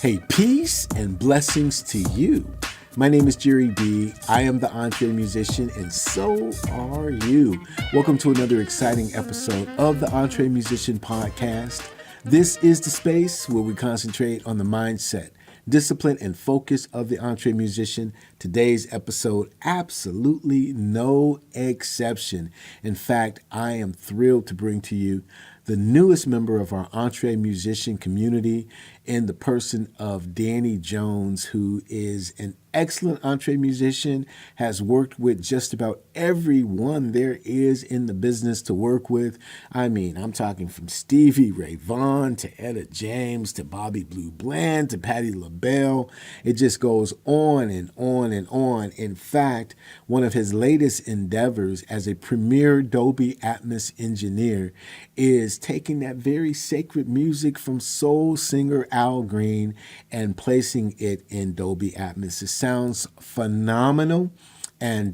Hey, peace and blessings to you. My name is Jerry D. I am the EntreMusician, and so are you. Welcome to another exciting episode of the EntreMusician podcast. This is the space where we concentrate on the mindset, discipline, and focus of the EntreMusician. Today's episode, absolutely no exception. In fact, I am thrilled to bring to you the newest member of our EntreMusician community in the person of Danny Jones, who is an excellent EntreMusician, has worked with just about everyone there is in the business to work with. I mean, I'm talking from Stevie Ray Vaughan to Etta James to Bobby Blue Bland to Patti LaBelle. It just goes on and on and on. In fact, one of his latest endeavors as a premier Dolby Atmos engineer is taking that very sacred music from soul singer Al Green and placing it in Dolby Atmos. It sounds phenomenal. And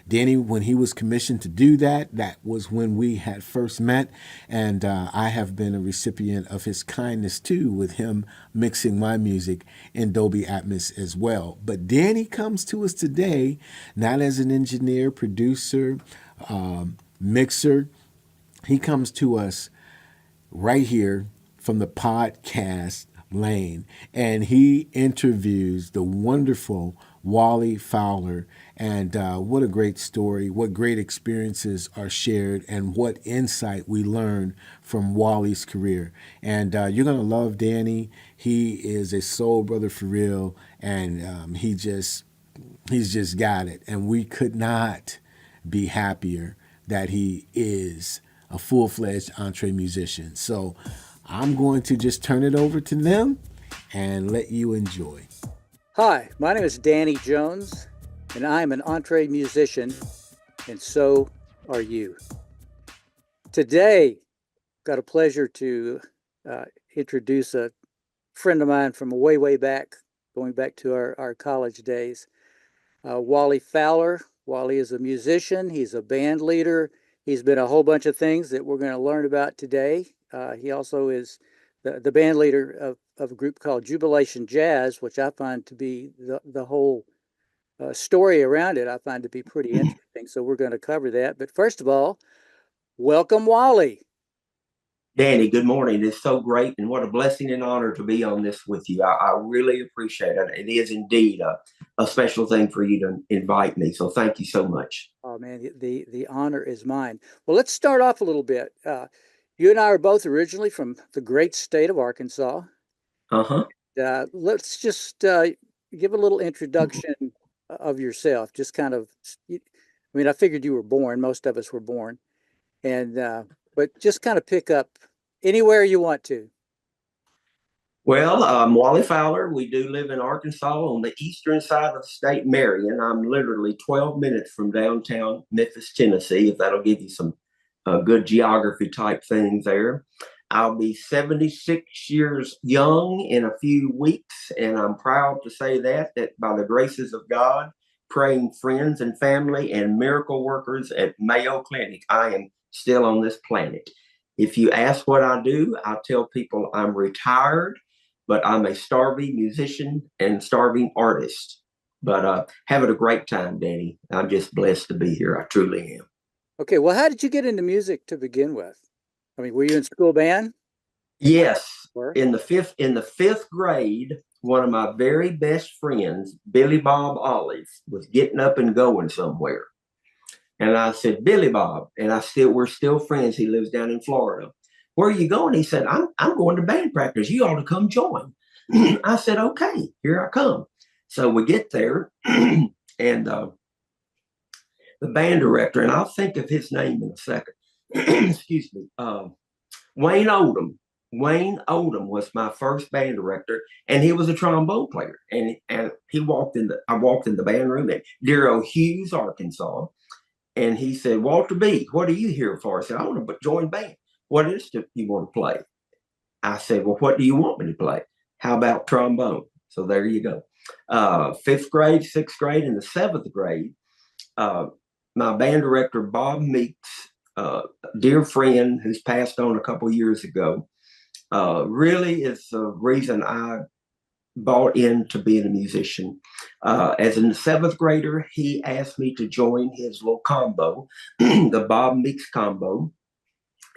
Danny, when he was commissioned to do that, that was when we had first met. And I have been a recipient of his kindness, too, with him mixing my music in Dolby Atmos as well. But Danny comes to us today, not as an engineer, producer, mixer. He comes to us right here from the podcast lane, and he interviews the wonderful Wally Fowler. And what a great story, what great experiences are shared, and what insight we learn from Wally's career. And you're going to love Danny. He is a soul brother for real, and he's just got it. And we could not be happier that he is a full-fledged EntreMusician. So I'm going to just turn it over to them and let you enjoy. Hi, my name is Danny Jones, and I'm an EntreMusician, and so are you. Today, got a pleasure to introduce a friend of mine from way, way back, going back to our college days, Wally Fowler. Wally is a musician. He's a band leader. He's been a whole bunch of things that we're going to learn about today. He also is the band leader of a group called Jubilation Jazz, which I find to be the whole story around it, I find to be pretty interesting. So we're going to cover that. But first of all, welcome, Wally. Danny, good morning. It's so great, and what a blessing and honor to be on this with you. I really appreciate it. It is indeed a special thing for you to invite me. So thank you so much. Oh, man, the honor is mine. Well, let's start off a little bit. You and I are both originally from the great state of Arkansas. Uh-huh. Let's just give a little introduction of yourself. Just kind of, I mean, I figured you were born. Most of us were born. And but just kind of pick up anywhere you want to. Well, I'm Wally Fowler. We do live in Arkansas on the eastern side of the state, Marion. I'm literally 12 minutes from downtown Memphis, Tennessee, if that'll give you some good geography type things there. I'll be 76 years young in a few weeks, and I'm proud to say that by the graces of God, praying friends and family and miracle workers at Mayo Clinic, I am still on this planet. If you ask what I do, I tell people I'm retired, but I'm a starving musician and starving artist. But having a great time, Danny. I'm just blessed to be here. I truly am. Okay, well, how did you get into music to begin with? I mean, were you in school band? Yes. In the fifth grade, one of my very best friends, Billy Bob Olive, was getting up and going somewhere. And I said, Billy Bob, and we're still friends. He lives down in Florida. Where are you going? He said, I'm going to band practice. You ought to come join. I said, okay, here I come. So we get there, and the band director, and I'll think of his name in a second. Excuse me. Wayne Odom. Wayne Odom was my first band director, and he was a trombone player. And I walked in the band room at Darrell Hughes, Arkansas. And he said, Walter B., what are you here for? I said, I want to join band. What instrument do you want to play? I said, well, what do you want me to play? How about trombone? So there you go. Fifth grade, sixth grade, and the seventh grade, my band director, Bob Meeks, dear friend who's passed on a couple years ago, really is the reason I bought into being a musician. As a seventh grader, he asked me to join his little combo, the Bob Meeks combo,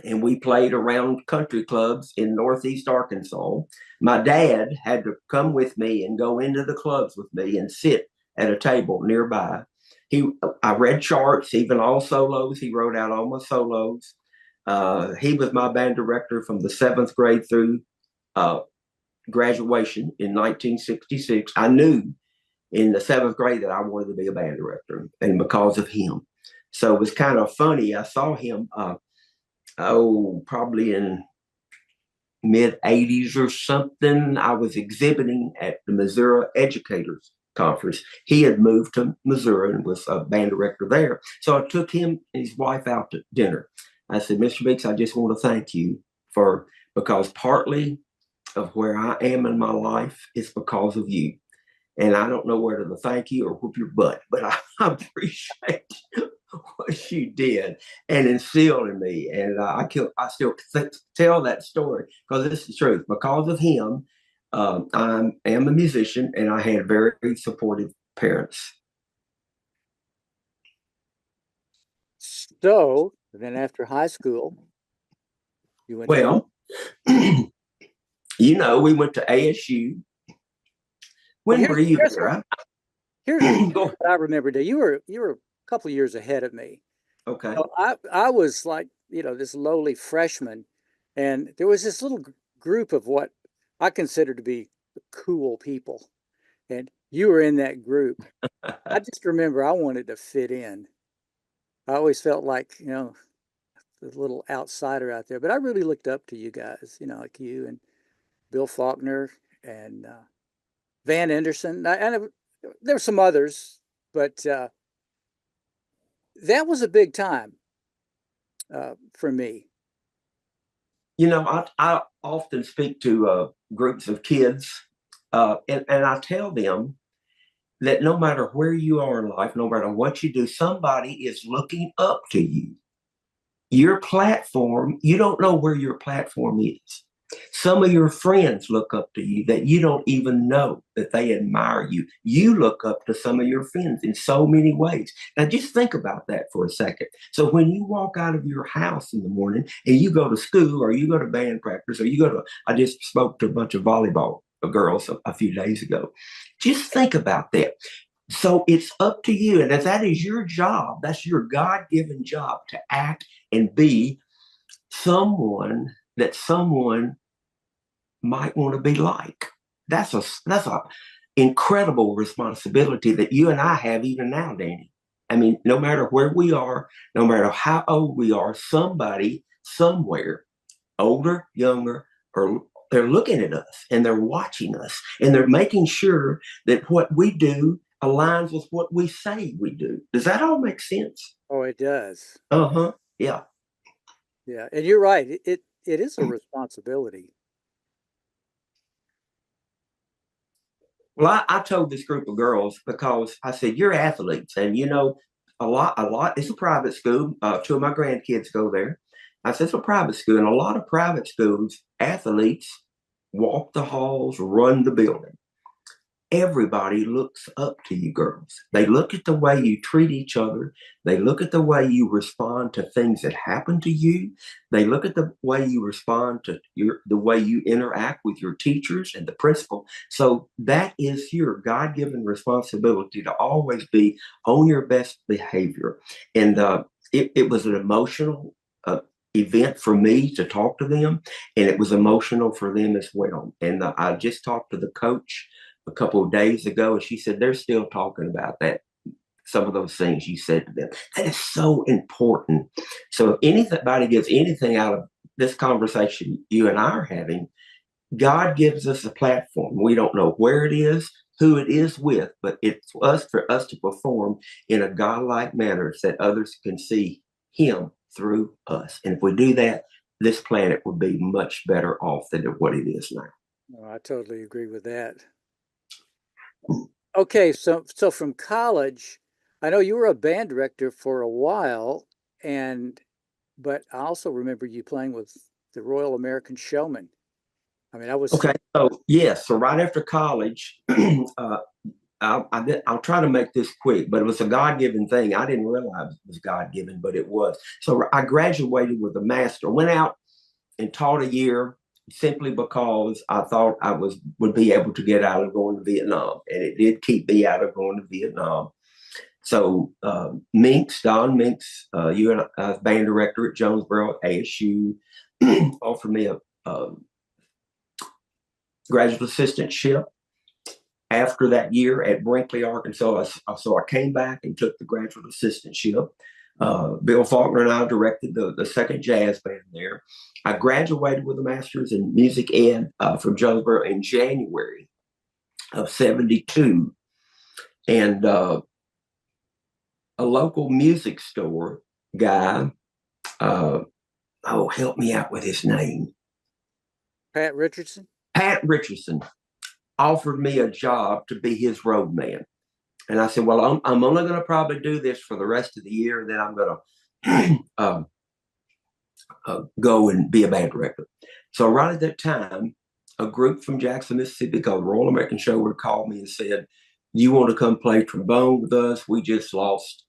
and we played around country clubs in Northeast Arkansas. My dad had to come with me and go into the clubs with me and sit at a table nearby. I read charts, even all solos. He wrote out all my solos. He was my band director from the seventh grade through graduation in 1966. I knew in the seventh grade that I wanted to be a band director, and because of him. So it was kind of funny. I saw him, probably in mid 80s or something. I was exhibiting at the Missouri Educators Conference. He had moved to Missouri and was a band director there. So I took him and his wife out to dinner. I said, Mr. Meeks, I just want to thank you because partly of where I am in my life is because of you. And I don't know whether to thank you or whoop your butt, but I appreciate what you did and instilled in me. And I still tell that story because this is the truth. Because of him, I am a musician, and I had very supportive parents. So then after high school, you went we went to ASU. When were you there? Here's what I remember. You were a couple of years ahead of me. Okay. So I was like, this lowly freshman, and there was this little group of what I consider to be cool people, and you were in that group. I just remember I wanted to fit in. I always felt like, the little outsider out there, but I really looked up to you guys, like you and Bill Faulkner and Van Anderson. And there were some others, but that was a big time for me. I often speak to groups of kids, and I tell them that no matter where you are in life, no matter what you do, somebody is looking up to you. Your platform, you don't know where your platform is. Some of your friends look up to you that you don't even know that they admire you. You look up to some of your friends in so many ways. Now, just think about that for a second. So when you walk out of your house in the morning and you go to school or you go to band practice or I just spoke to a bunch of volleyball girls a few days ago. Just think about that. So it's up to you. And if that is your job, that's your God-given job to act and be someone that someone might want to be like. That's a incredible responsibility that you and I have even now, Danny. I mean, no matter where we are, no matter how old we are, somebody somewhere, older, younger, or they're looking at us and they're watching us and they're making sure that what we do aligns with what we say we do. Does that all make sense? Oh, it does. Yeah. Yeah, and you're right. It is a responsibility. Well, I told this group of girls because I said, you're athletes. And, a lot, it's a private school. Two of my grandkids go there. I said, it's a private school. And a lot of private schools, athletes walk the halls, run the building. Everybody looks up to you girls. They look at the way you treat each other. They look at the way you respond to things that happen to you. They look at the way you respond to the way you interact with your teachers and the principal. So that is your God-given responsibility to always be on your best behavior. And it was an emotional event for me to talk to them, and it was emotional for them as well. And I just talked to the coach a couple of days ago, and she said they're still talking about that, some of those things you said to them. That is so important. So if anybody gets anything out of this conversation you and I are having, God gives us a platform. We don't know where it is, who it is with, but it's for us to perform in a godlike manner so that others can see him through us. And if we do that, this planet would be much better off than what it is now. Oh, I totally agree with that. Okay, so from college, I know you were a band director for a while, but I also remember you playing with the Royal American Showman. I mean, I was okay. So yes, so right after college, I'll try to make this quick, but it was a God-given thing. I didn't realize it was God-given, but it was. So I graduated with a master, went out and taught a year simply because I thought I would be able to get out of going to Vietnam. And it did keep me out of going to Vietnam. So Don Minks, you and I was band director at Jonesboro ASU, offered me a graduate assistantship after that year at Brinkley, Arkansas. So I came back and took the graduate assistantship. Bill Faulkner and I directed the second jazz band there. I graduated with a master's in music ed from Jonesboro in January of '72. And a local music store guy, help me out with his name. Pat Richardson? Pat Richardson offered me a job to be his road man. And I said, well, I'm only going to probably do this for the rest of the year, and then I'm going to go and be a band director. So right at that time, a group from Jackson, Mississippi called Royal American Showroom called me and said, you want to come play trombone with us? We just lost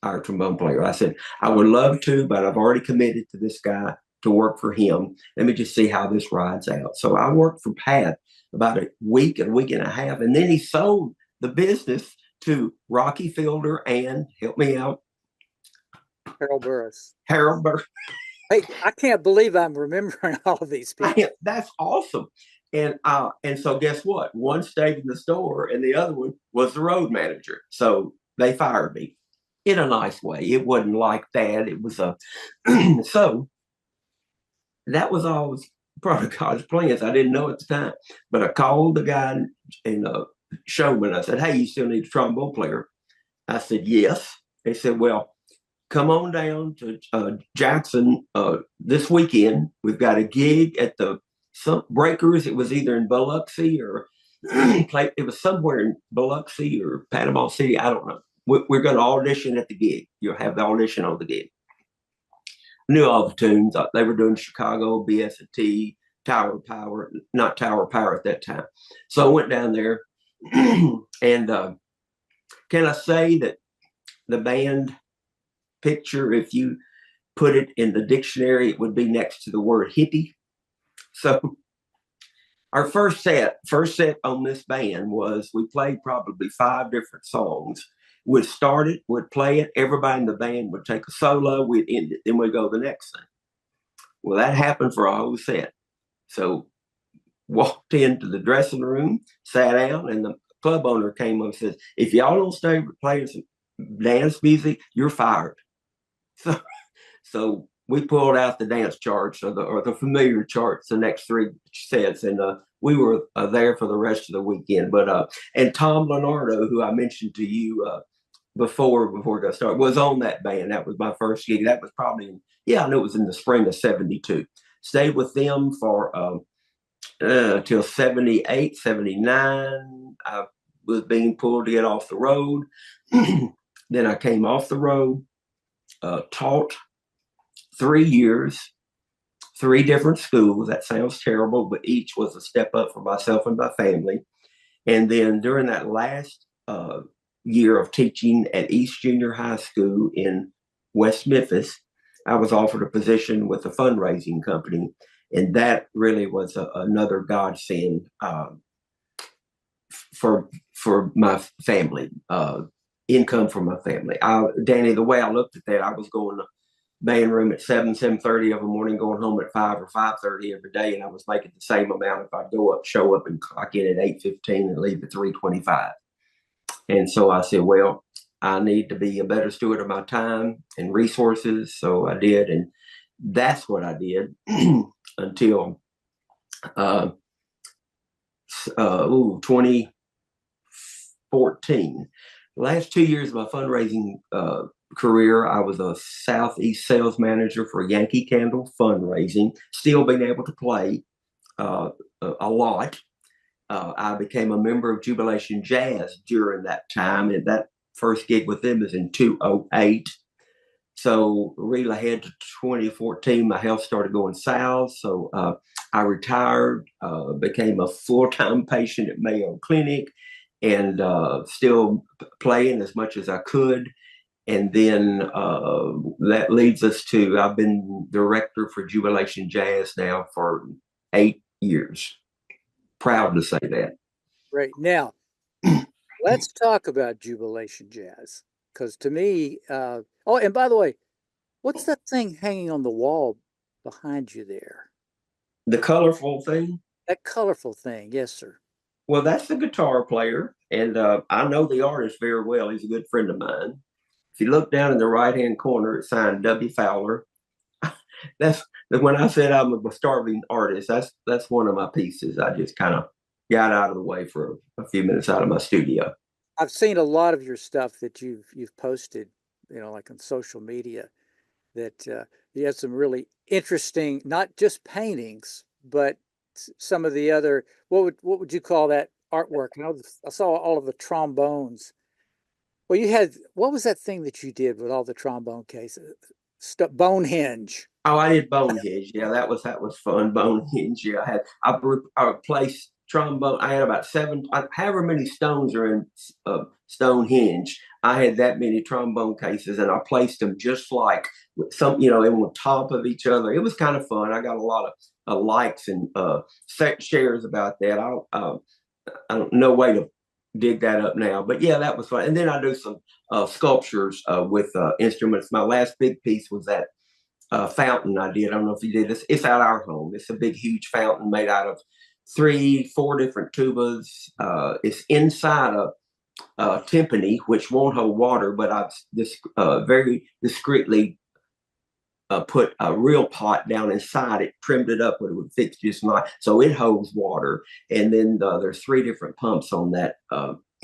our trombone player. I said, I would love to, but I've already committed to this guy to work for him. Let me just see how this rides out. So I worked for Pat about a week and a half, and then he sold the business to Rocky Fielder and, help me out, Harold Burris. Hey, I can't believe I'm remembering all of these people. That's awesome. And so guess what? One stayed in the store and the other one was the road manager. So they fired me in a nice way. It wasn't like that. It was so that was always part of God's plans. I didn't know at the time, but I called the guy and showman. I said, hey, you still need a trombone player? I said, yes. They said, well, come on down to Jackson this weekend. We've got a gig at the Breakers. It was either in Biloxi or it was somewhere in Biloxi or Panama City. I don't know. We're going to audition at the gig. You'll have the audition on the gig. Knew all the tunes. They were doing Chicago, BS&T, Tower of Power, not Tower of Power at that time. So I went down there and can I say that the band picture, if you put it in the dictionary, it would be next to the word hippie. So our first set on this band was, we played probably 5 different songs. We'd start it, we'd play it, everybody in the band would take a solo, we'd end it, then we'd go to the next thing. Well, that happened for a whole set. So walked into the dressing room, sat down, and the club owner came up and says, if y'all don't stay playing some dance music, you're fired. So we pulled out the dance charts or the familiar charts, the next 3 sets, and we were there for the rest of the weekend. But and Tom Leonardo, who I mentioned to you before we got started, was on that band. That was my first gig. That was probably I know it was in the spring of '72. Stayed with them for till '78, '79. I was being pulled to get off the road. Then I came off the road, taught 3 years, 3 different schools. That sounds terrible, but each was a step up for myself and my family. And then during that last year of teaching at East Junior High School in West Memphis, I was offered a position with a fundraising company. And that really was another godsend for my family, income for my family. Danny, the way I looked at that, I was going to band room at 7:30 of the morning, going home at 5 or 5:30 every day, and I was making the same amount if I'd show up and clock in at 8:15 and leave at 3:25. And so I said, well, I need to be a better steward of my time and resources. So I did, and that's what I did until 2014. The last 2 years of my fundraising career, I was a Southeast sales manager for Yankee Candle fundraising, still being able to play a lot. I became a member of Jubilation Jazz during that time, and that first gig with them is in 2008. So really ahead to 2014, my health started going south. So I retired, became a full-time patient at Mayo Clinic, and still playing as much as I could. And then that leads us to, I've been director for Jubilation Jazz now for 8 years. Proud to say that. Right. Now, let's talk about Jubilation Jazz. Because to me, oh, and by the way, what's that thing hanging on the wall behind you there? The colorful thing? That colorful thing. Yes, sir. Well, that's the guitar player. And I know the artist very well. He's a good friend of mine. If you look down in the right-hand corner, it's signed W. Fowler. That's when I said I'm a starving artist. That's one of my pieces. I just kind of got out of the way for a few minutes out of my studio. I've seen a lot of your stuff that you've posted, like on social media, that you had some really interesting, not just paintings, but some of the other, what would you call that artwork? I saw all of the trombones. Well, what was that thing that you did with all the trombone cases? Bonehenge. Oh, I did Bonehenge. Yeah, that was fun. Bonehenge. Yeah, I replaced trombone. I had about however many stones are in Stonehenge. I had that many trombone cases, and I placed them just like some, on top of each other. It was kind of fun. I got a lot of likes and shares about that. I don't know way to dig that up now, but yeah, that was fun. And then I do some sculptures with instruments. My last big piece was that fountain I did. I don't know if you did this. It's at our home. It's a big, huge fountain made out of 3-4 different tubas. It's inside a timpani, which won't hold water, but I've very discreetly put a real pot down inside it, trimmed it up where it would fix just nice, so it holds water. And then there's 3 different pumps on that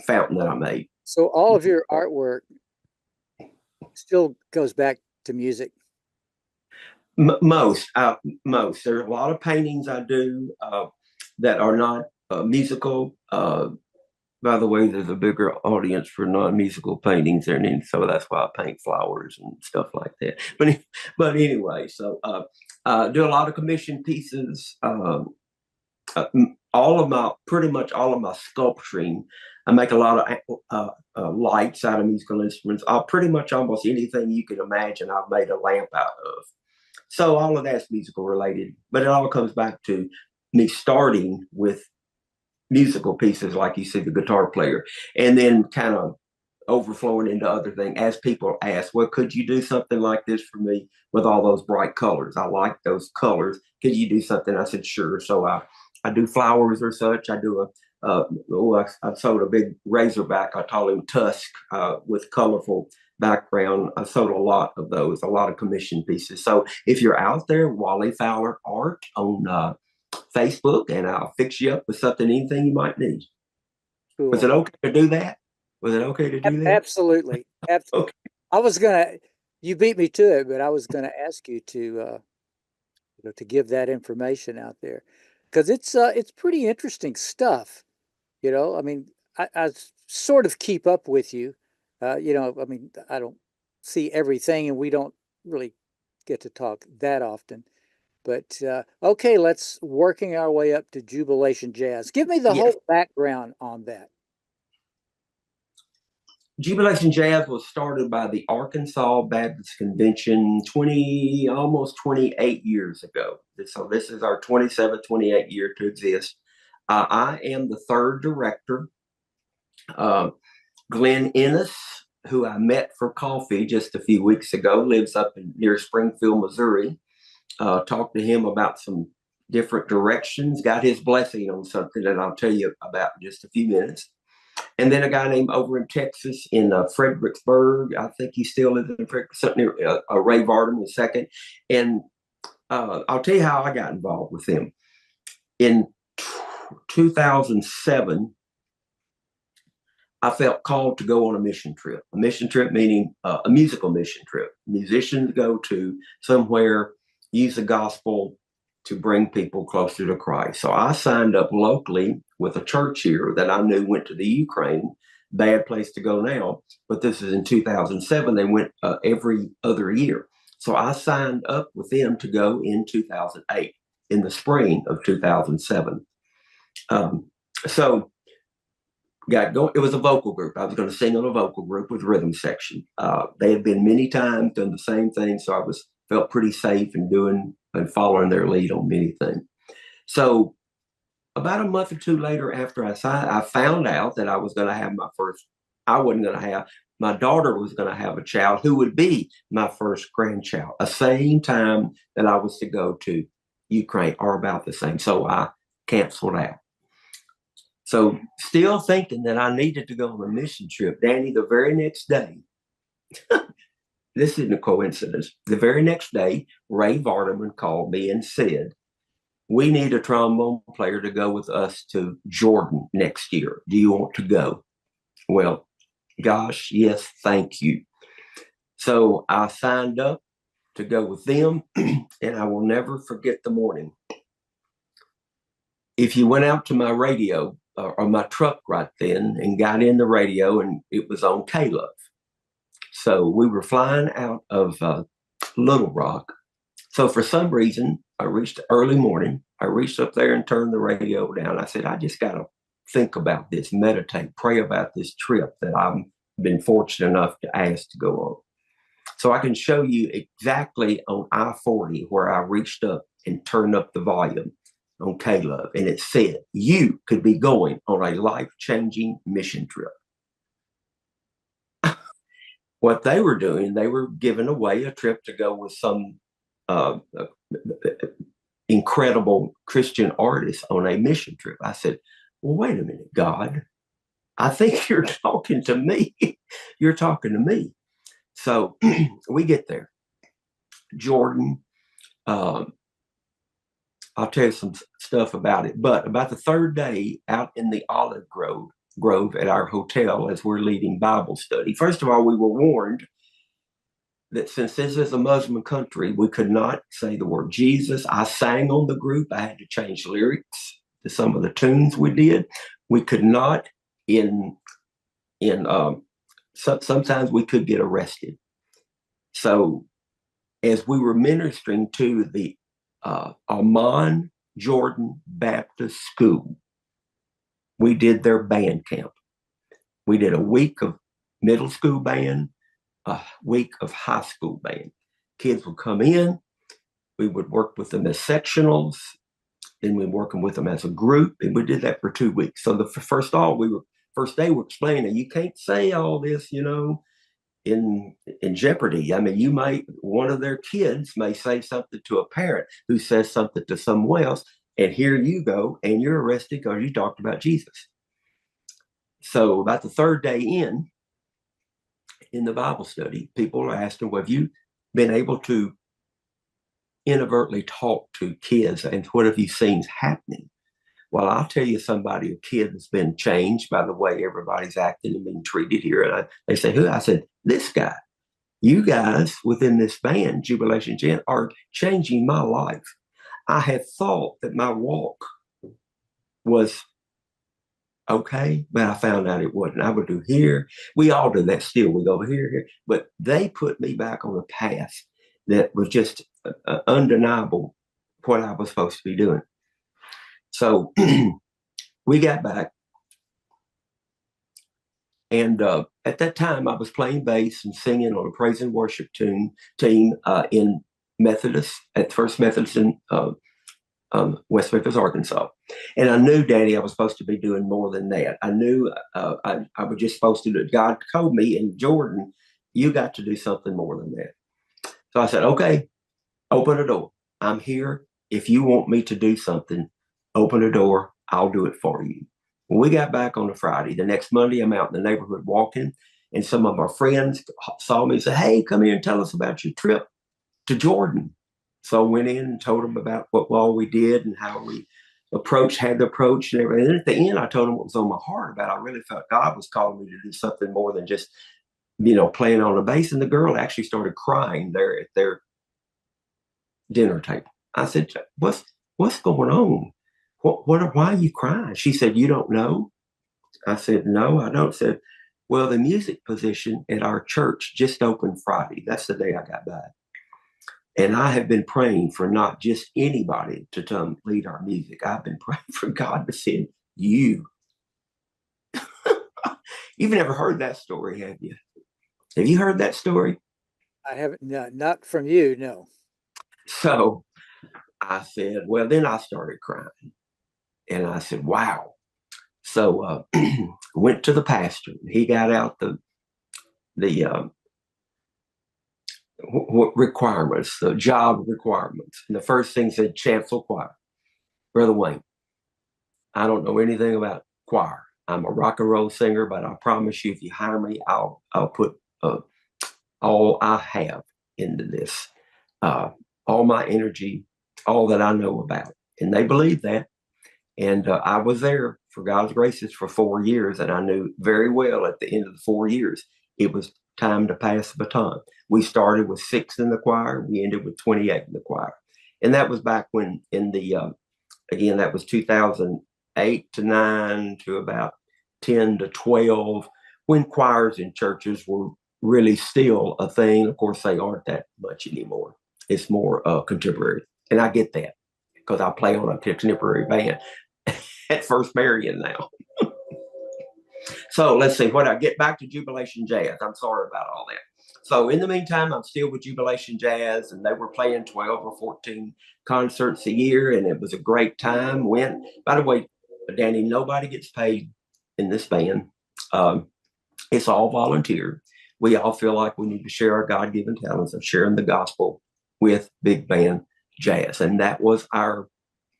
fountain that I made. So all of your artwork still goes back to music. Most. There's a lot of paintings I do that are not musical. By the way, there's a bigger audience for non-musical paintings there, and so that's why I paint flowers and stuff like that. But anyway, so do a lot of commission pieces. Pretty much all of my sculpturing. I make a lot of lights out of musical instruments. Pretty much almost anything you can imagine, I've made a lamp out of. So all of that's musical related, but it all comes back to me starting with musical pieces, like you see, the guitar player, and then kind of overflowing into other things as people ask, well, could you do something like this for me with all those bright colors? I like those colors. Could you do something? I said, sure. So I do flowers or such. I do I sold a big razorback. I call him Tusk with colorful background. I sold a lot of those, a lot of commission pieces. So if you're out there, Wally Fowler Art on Facebook, and I'll fix you up with something, anything you might need. Cool. Was it okay to do that? Absolutely. Absolutely. Okay. You beat me to it, but I was gonna ask you to give that information out there, because it's pretty interesting stuff. I mean, I sort of keep up with you. I mean, I don't see everything, and we don't really get to talk that often. But okay, let's working our way up to Jubilation Jazz. Give me the whole background on that. Jubilation Jazz was started by the Arkansas Baptist Convention almost 28 years ago. So this is our 27th, 28th year to exist. I am the 3rd director. Glenn Ennis, who I met for coffee just a few weeks ago, lives up near Springfield, Missouri. Talked to him about some different directions, got his blessing on something that I'll tell you about in just a few minutes. And then a guy named over in Texas in Fredericksburg, I think he still lives in Fredericksburg, Ray Varden II. And I'll tell you how I got involved with him. In 2007, I felt called to go on a mission trip. A mission trip meaning a musical mission trip. Musicians go to somewhere, use the gospel to bring people closer to Christ. So I signed up locally with a church here that I knew went to the Ukraine bad place to go now. But this is in 2007. They went every other year. So I signed up with them to go in 2008, in the spring of 2007. So got going. It was a vocal group. I was going to sing on a vocal group with rhythm section. They had been many times, done the same thing. So I felt pretty safe in doing and following their lead on many things. So about a month or two later after I signed, I found out that I was going to have my daughter was going to have a child who would be my first grandchild, the same time that I was to go to Ukraine, or about the same. So I canceled out. So still thinking that I needed to go on a mission trip, Danny, the very next day, this isn't a coincidence. The very next day, Ray Vardaman called me and said, we need a trombone player to go with us to Jordan next year. Do you want to go? Well, gosh, yes, thank you. So I signed up to go with them, and I will never forget the morning. If you went out to my radio or my truck right then and got in the radio, and it was on K-Love. So we were flying out of Little Rock. So for some reason, I reached early morning. I reached up there and turned the radio down. I said, I just got to think about this, meditate, pray about this trip that I've been fortunate enough to ask to go on. So I can show you exactly on I-40 where I reached up and turned up the volume on K-Love. And it said, you could be going on a life-changing mission trip. What they were doing, they were giving away a trip to go with some incredible Christian artist on a mission trip. I said, well, wait a minute, God. I think you're talking to me. You're talking to me. So we get there. Jordan, I'll tell you some stuff about it. But about the third day out in the olive grove at our hotel as we're leading Bible study. First of all, we were warned that since this is a Muslim country, we could not say the word Jesus. I sang on the group. I had to change lyrics to some of the tunes we did. We could not sometimes we could get arrested. So as we were ministering to the Amman Jordan Baptist School, we did their band camp. We did a week of middle school band, a week of high school band. Kids would come in. We would work with them as sectionals. Then we were working with them as a group. And we did that for 2 weeks. So the first day we're explaining, you can't say all this, in jeopardy. I mean, one of their kids may say something to a parent who says something to someone else, and here you go, and you're arrested because you talked about Jesus. So about the third day in the Bible study, people are asking, well, have you been able to inadvertently talk to kids, and what have you seen happening? Well, I'll tell you, a kid that's been changed by the way everybody's acting and being treated here. And they say, who? I said, this guy. You guys within this band, Jubilation Gen, are changing my life. I had thought that my walk was okay, but I found out it wasn't. I would do here. We all do that still. We go here. But they put me back on a path that was just undeniable what I was supposed to be doing. So we got back. And at that time, I was playing bass and singing on a praise and worship team in Methodist, at First Methodist in West Memphis, Arkansas. And I knew, Danny, I was supposed to be doing more than that. I knew I was just supposed to do it. God told me in Jordan, you got to do something more than that. So I said, okay, open a door. I'm here. If you want me to do something, open a door. I'll do it for you. When we got back on a Friday, the next Monday, I'm out in the neighborhood walking, and some of our friends saw me and said, hey, come here and tell us about your trip to Jordan. So I went in and told them about what all we did and how we had the approach and everything. And at the end, I told them what was on my heart about. I really felt God was calling me to do something more than just, playing on the bass. And the girl actually started crying there at their dinner table. I said, what's going on? Why are you crying? She said, you don't know? I said, no, I don't. Said, Well, the music position at our church just opened Friday. That's the day I got back. And I have been praying for not just anybody to come lead our music. I've been praying for God to send you. You've never heard that story, have you? Have you heard that story? I haven't, not from you, no. So I said, well, then I started crying. And I said, wow. So went to the pastor. He got out the requirements, the job requirements. And the first thing said, chancel choir. Brother Wayne, I don't know anything about choir. I'm a rock and roll singer, but I promise you, if you hire me, I'll put all I have into this, all my energy, all that I know about. And they believed that. And I was there, for God's graces, for 4 years. And I knew very well at the end of the 4 years, it was time to pass the baton. We started with 6 in the choir. We ended with 28 in the choir. And that was back when again, that was 2008 to 9 to about 10 to 12, when choirs in churches were really still a thing. Of course, they aren't that much anymore. It's more contemporary. And I get that because I play on a contemporary band at First Marion now. So let's see, what I get back to Jubilation Jazz. I'm sorry about all that. So in the meantime, I'm still with Jubilation Jazz, and they were playing 12 or 14 concerts a year, and it was a great time. By the way, Danny, nobody gets paid in this band. It's all volunteer. We all feel like we need to share our God-given talents of sharing the gospel with big band jazz. And that was our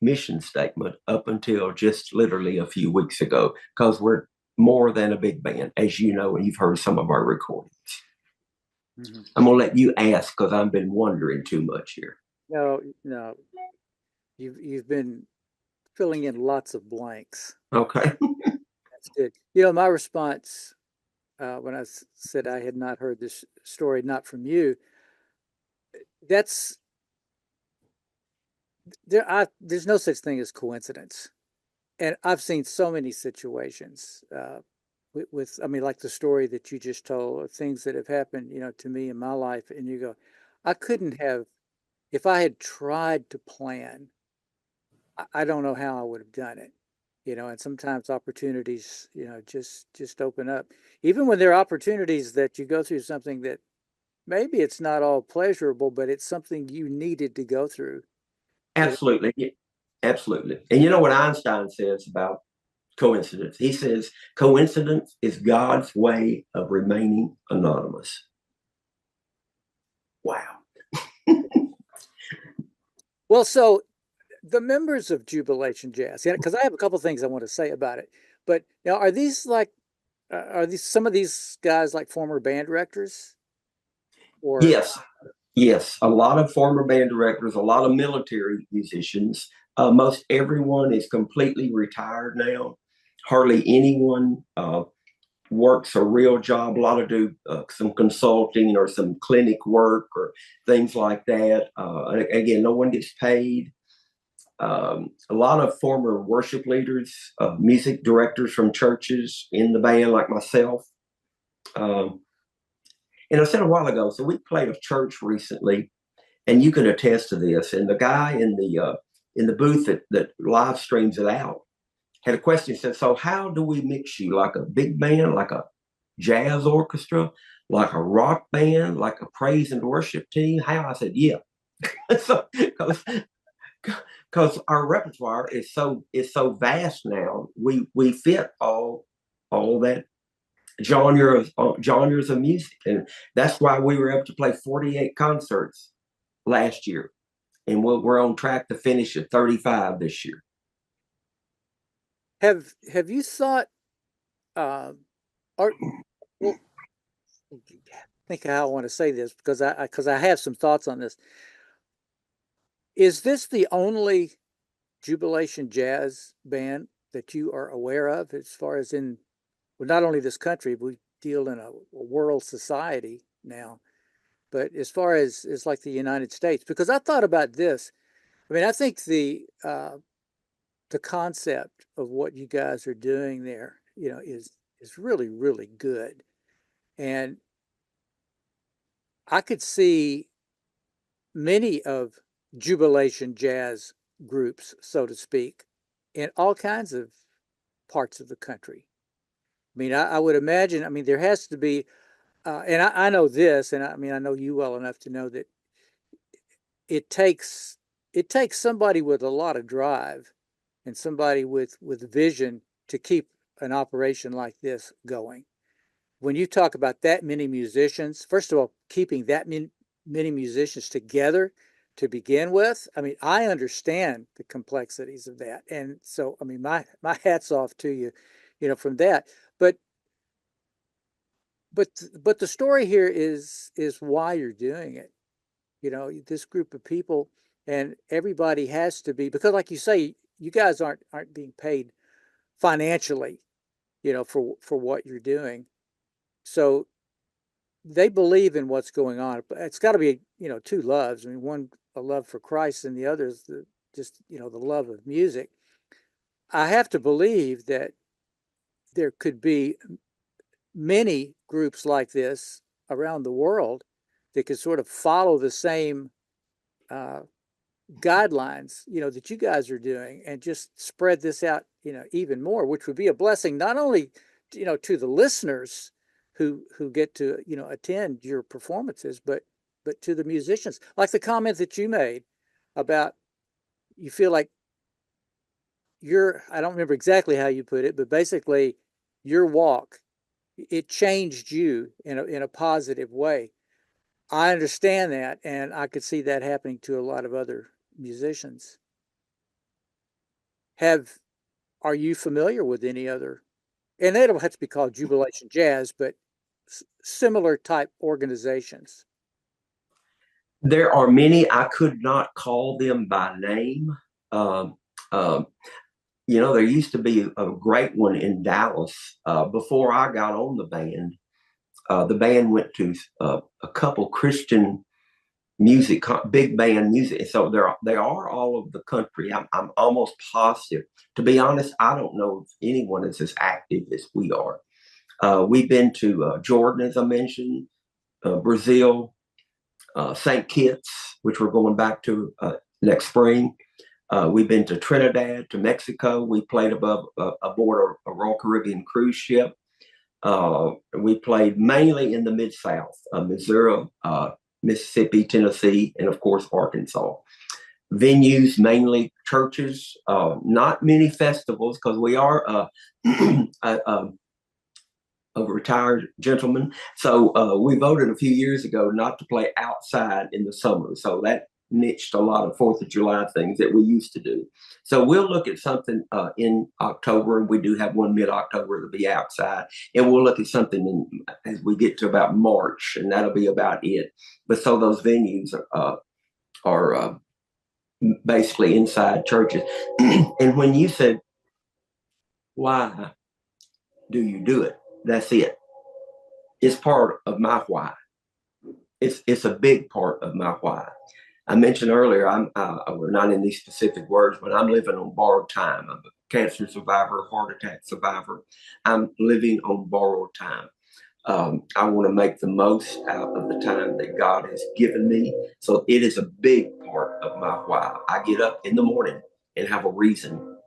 mission statement up until just literally a few weeks ago, because we're more than a big band, as you know, and you've heard some of our recordings. Mm-hmm. I'm going to let you ask because I've been wondering too much here. No. You've been filling in lots of blanks. Okay. That's good. You know, my response when I said I had not heard this story, not from you, there's no such thing as coincidence. And I've seen so many situations with, I mean, like the story that you just told, or things that have happened, you know, to me in my life. And you go, I couldn't have, if I had tried to plan, I don't know how I would have done it, you know. And sometimes opportunities, you know, just open up, even when there are opportunities that you go through something that maybe it's not all pleasurable, but it's something you needed to go through. Absolutely. You know? Absolutely. And you know what Einstein says about coincidence? He says, coincidence is God's way of remaining anonymous. Wow. Well, so the members of Jubilation Jazz, because I have a couple of things I want to say about it, but you know, are these some of these guys like former band directors? Or Yes, a lot of former band directors, a lot of military musicians. Most everyone is completely retired now. Hardly anyone works a real job. A lot of do some consulting or some clinic work or things like that. Again, no one gets paid. A lot of former worship leaders, music directors from churches in the band, like myself. And I said a while ago, so we played a church recently, and you can attest to this. And the guy in the booth that live streams it out had a question. He said, so how do we mix you? Like a big band, like a jazz orchestra, like a rock band, like a praise and worship team? How? I said, yeah. So, because our repertoire is so vast now, we fit all that genres of music, and that's why we were able to play 48 concerts last year, and we're on track to finish at 35 this year. Have you thought, or well, think how I want to say this, because I have some thoughts on this. Is this the only Jubilation Jazz band that you are aware of, as far as in, well, not only this country, we deal in a world society now, but as far as like the United States? Because I thought about this. I mean, I think the concept of what you guys are doing there, you know, is is really, really good. And I could see many of jubilation jazz groups, so to speak, in all kinds of parts of the country. I mean, I would imagine, I mean, there has to be, and I know this, and I mean, I know you well enough to know that it takes somebody with a lot of drive and somebody with vision to keep an operation like this going. When you talk about that many musicians, first of all, keeping that many musicians together to begin with, I mean, I understand the complexities of that. And so, I mean, my hat's off to you, you know, from that. But the story here is why you're doing it. You know, this group of people, and everybody has to be, because like you say, you guys aren't being paid financially, you know, for what you're doing. So they believe in what's going on. But it's got to be, you know, two loves. I mean, one a love for Christ, and the other is just, you know, the love of music. I have to believe that there could be many groups like this around the world that could sort of follow the same guidelines, you know, that you guys are doing, and just spread this out, you know, even more, which would be a blessing not only, you know, to the listeners who get to, you know, attend your performances, but to the musicians. Like the comment that you made about, you feel like I don't remember exactly how you put it, but basically your walk, it changed you in a positive way. I understand that, and I could see that happening to a lot of other musicians. Are you familiar with any other, and they don't have to be called Jubilation Jazz, but similar type organizations? There are many. I could not call them by name. Um, um, you know, there used to be a great one in Dallas before I got on the band. The band went to a couple Christian music, big band music. So they are all over the country. I'm almost positive. To be honest, I don't know if anyone is as active as we are. We've been to Jordan, as I mentioned, Brazil, St. Kitts, which we're going back to next spring. We've been to Trinidad, to Mexico. We played aboard a Royal Caribbean cruise ship. We played mainly in the Mid-South, Missouri, Mississippi, Tennessee, and of course, Arkansas. Venues, mainly churches, not many festivals, because we are a retired gentleman. So we voted a few years ago not to play outside in the summer. So that niched a lot of 4th of July things that we used to do. So we'll look at something in October, and we do have one mid-October to be outside. And we'll look at something as we get to about March, and that'll be about it. But so those venues are basically inside churches. And when you said, why do you do it? That's it. It's part of my why. It's a big part of my why. I mentioned earlier, we're not in these specific words, but I'm living on borrowed time. I'm a cancer survivor, heart attack survivor. I'm living on borrowed time. I want to make the most out of the time that God has given me. So it is a big part of my why. I get up in the morning and have a reason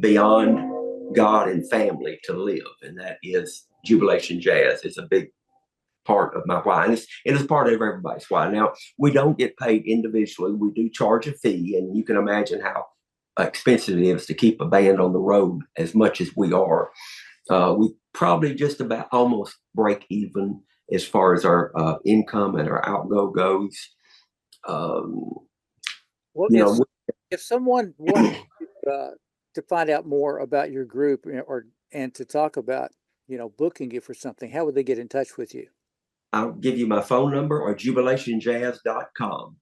beyond God and family to live, and that is Jubilation Jazz. It's a big part of my why, and it is part of everybody's why. Now, we don't get paid individually. We do charge a fee, and you can imagine how expensive it is to keep a band on the road as much as we are. We probably just about almost break even as far as our income and our outgo goes. Well, if someone wants to find out more about your group, and to talk about, you know, booking you for something, how would they get in touch with you? I'll give you my phone number, or jubilationjazz.com.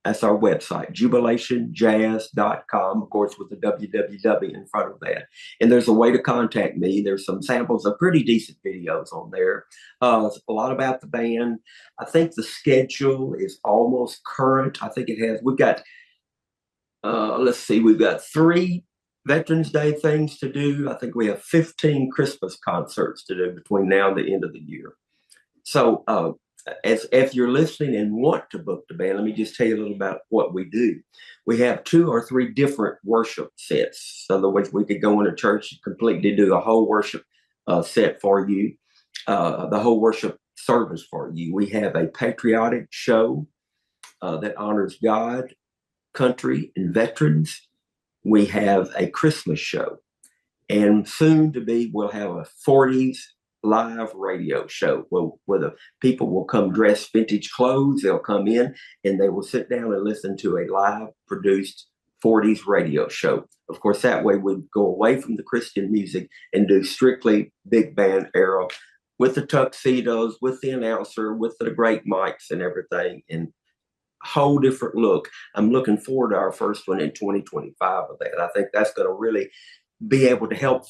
That's our website, jubilationjazz.com, of course, with the www in front of that. And there's a way to contact me. There's some samples of pretty decent videos on there. A lot about the band. I think the schedule is almost current. I think we've got, let's see, we've got 3 Veterans Day things to do. I think we have 15 Christmas concerts to do between now and the end of the year. So as if you're listening and want to book the band, let me just tell you a little about what we do. We have 2 or 3 different worship sets. In other words, we could go into church and completely do a whole worship set for you, the whole worship service for you. We have a patriotic show that honors God, country, and veterans. We have a Christmas show. And soon to be, we'll have a 40s live radio show where the people will come dressed vintage clothes. They'll come in and they will sit down and listen to a live produced 40s radio show. Of course, that way we'd go away from the Christian music and do strictly big band era with the tuxedos, with the announcer, with the great mics and everything, and whole different look. I'm looking forward to our first one in 2025 of that. I think that's going to really be able to help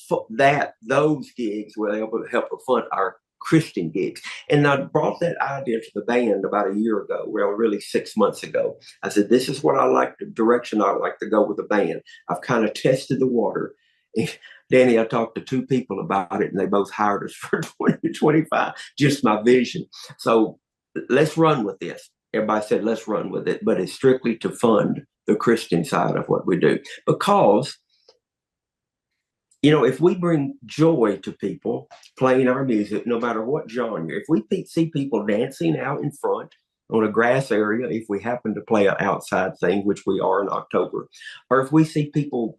those gigs will be able to help fund our Christian gigs. And I brought that idea to the band about a year ago, well, really 6 months ago. I said, this is what I like, the direction I like to go with the band. I've kind of tested the water. Danny, I talked to 2 people about it, and they both hired us for 2025, just my vision. So let's run with this. Everybody said, let's run with it, but it's strictly to fund the Christian side of what we do. Because, you know, if we bring joy to people playing our music, no matter what genre, if we see people dancing out in front on a grass area, if we happen to play an outside thing, which we are in October, or if we see people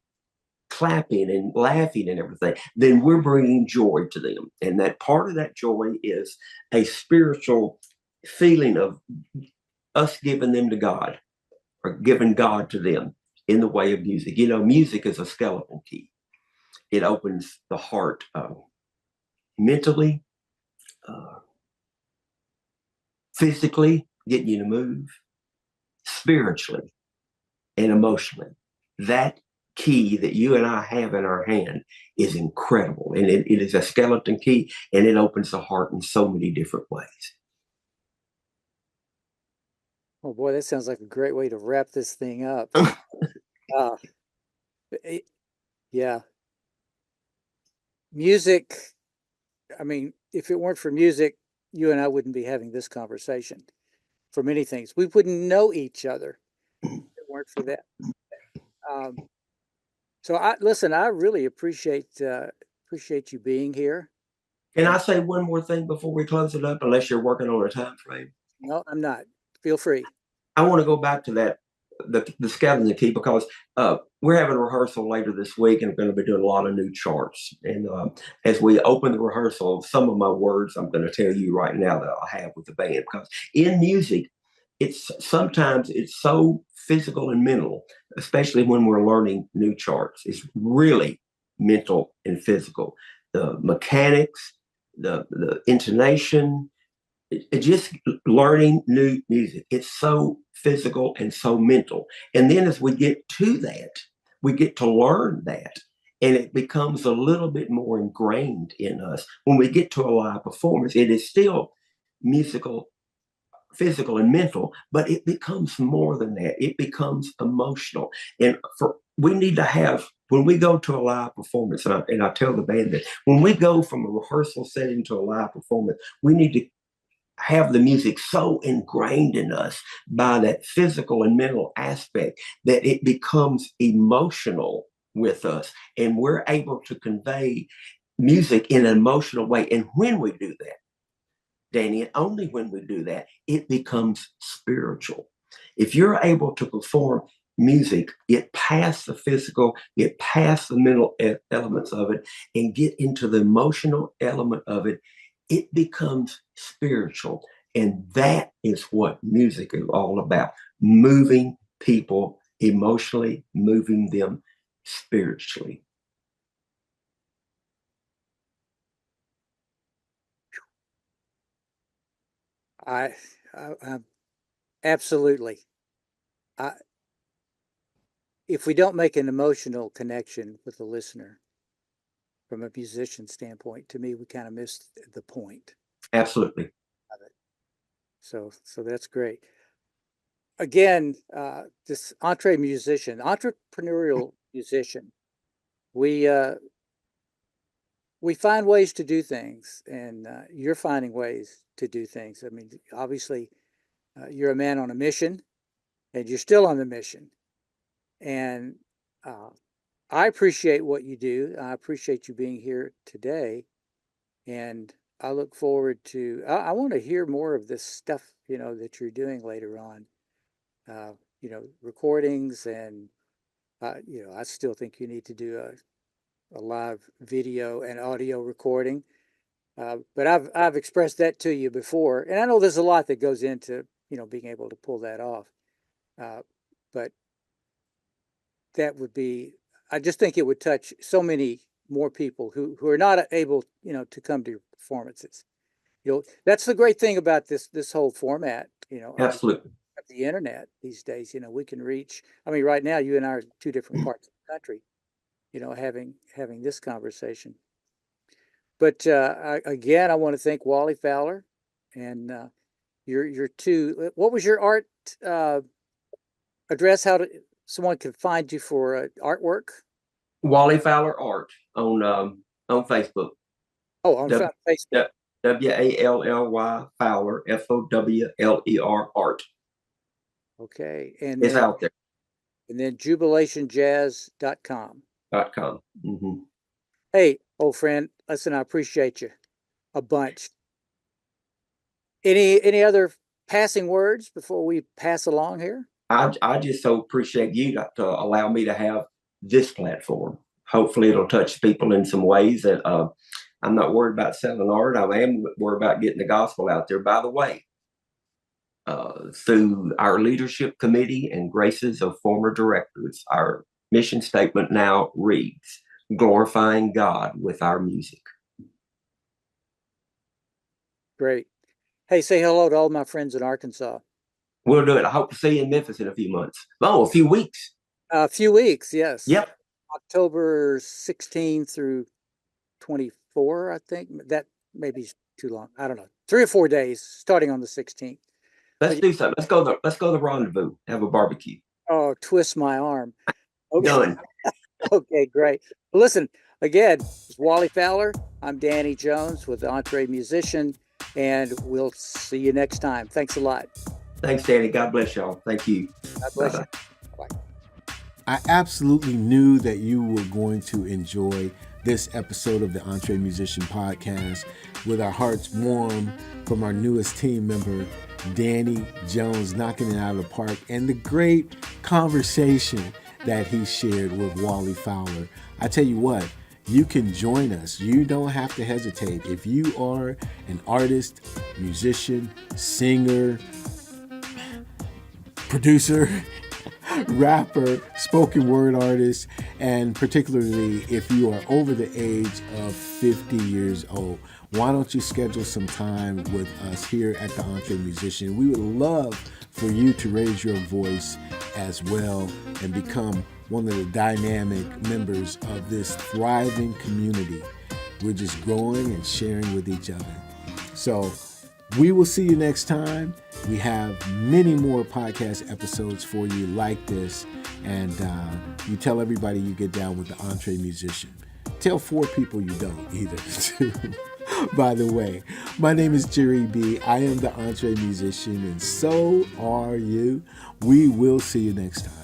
clapping and laughing and everything, then we're bringing joy to them. And that part of that joy is a spiritual feeling of us giving them to God, or giving God to them in the way of music. You know, music is a skeleton key. It opens the heart mentally, physically, getting you to move, spiritually, and emotionally. That key that you and I have in our hand is incredible. And it is a skeleton key, and it opens the heart in so many different ways. Oh boy, that sounds like a great way to wrap this thing up. Yeah. Music, I mean, if it weren't for music, you and I wouldn't be having this conversation for many things. We wouldn't know each other if it weren't for that. So I really appreciate you being here. Can I say one more thing before we close it up, unless you're working on a time frame? No, I'm not. Feel free. I want to go back to that, the skeleton key, because we're having a rehearsal later this week, and I'm going to be doing a lot of new charts. And as we open the rehearsal, some of my words I'm going to tell you right now that I'll have with the band, because in music, sometimes it's so physical and mental, especially when we're learning new charts. It's really mental and physical. The mechanics, the intonation, just learning new music. It's so physical and so mental. And then as we get to that, we get to learn that. And it becomes a little bit more ingrained in us. When we get to a live performance, it is still musical, physical, and mental, but it becomes more than that. It becomes emotional. And we need to have, when we go to a live performance, and I tell the band that when we go from a rehearsal setting to a live performance, we need to have the music so ingrained in us by that physical and mental aspect that it becomes emotional with us, and we're able to convey music in an emotional way. And when we do that, Danny, and only when we do that, it becomes spiritual. If you're able to perform music, get past the physical, get past the mental elements of it, and get into the emotional element of it, it becomes spiritual. And that is what music is all about: moving people emotionally, moving them spiritually. I absolutely. If we don't make an emotional connection with the listener from a musician standpoint, to me, we kind of missed the point. Absolutely. Of it. So that's great. Again, this entrepreneurial musician, we find ways to do things, and you're finding ways to do things. I mean, obviously, you're a man on a mission, and you're still on the mission. And I appreciate what you do. I appreciate you being here today, and I look forward to. I want to hear more of this stuff, that you're doing later on. Recordings, and I still think you need to do a live video and audio recording. But I've expressed that to you before, and I know there's a lot that goes into being able to pull that off. But that would be, I just think it would touch so many more people who are not able, to come to your performances. That's the great thing about this whole format. Absolutely. The internet these days, we can reach. I mean, right now you and I are two different parts of the country, having this conversation. But again, I want to thank Wally Fowler, and your two. What was your art address? How someone could find you for artwork? Wally Fowler Art on Facebook. Oh, on Facebook. WALLY Fowler FOWLER Art. Okay, and it's out there. And then JUBILATIONjazz.com. .com. Hey, old friend, listen, I appreciate you a bunch. Any other passing words before we pass along here? I just so appreciate you to allow me to have this platform. Hopefully it'll touch people in some ways that I'm not worried about selling art. I am worried about getting the gospel out there. By the way, through our leadership committee and graces of former directors, our mission statement now reads, glorifying God with our music. Great. Hey, say hello to all my friends in Arkansas. We'll do it. I hope to see you in Memphis in a few months. Oh, a few weeks. A few weeks, yes. Yep. October 16 through 24, I think. That maybe is too long. I don't know. 3 or 4 days, starting on the 16th. Let's do something. Let's go to the rendezvous. Have a barbecue. Oh, twist my arm. Okay. Done. Okay, great. Well, listen, again, it's Wally Fowler. I'm Danny Jones with EntreMusician, and we'll see you next time. Thanks a lot. Thanks, Danny. God bless y'all. Thank you. God bless you. Bye. I absolutely knew that you were going to enjoy this episode of the EntreMusician podcast, with our hearts warm from our newest team member, Danny Jones, knocking it out of the park, and the great conversation that he shared with Wally Fowler. I tell you what, you can join us. You don't have to hesitate. If you are an artist, musician, singer, producer, rapper, spoken word artist, and particularly if you are over the age of 50 years old, why don't you schedule some time with us here at the EntreMusician? We would love for you to raise your voice as well and become one of the dynamic members of this thriving community. We're just growing and sharing with each other. So we will see you next time. We have many more podcast episodes for you like this. And you tell everybody you get down with the EntreMusician. Tell 4 people you don't either. By the way, my name is JERE B. I am the EntreMusician, and so are you. We will see you next time.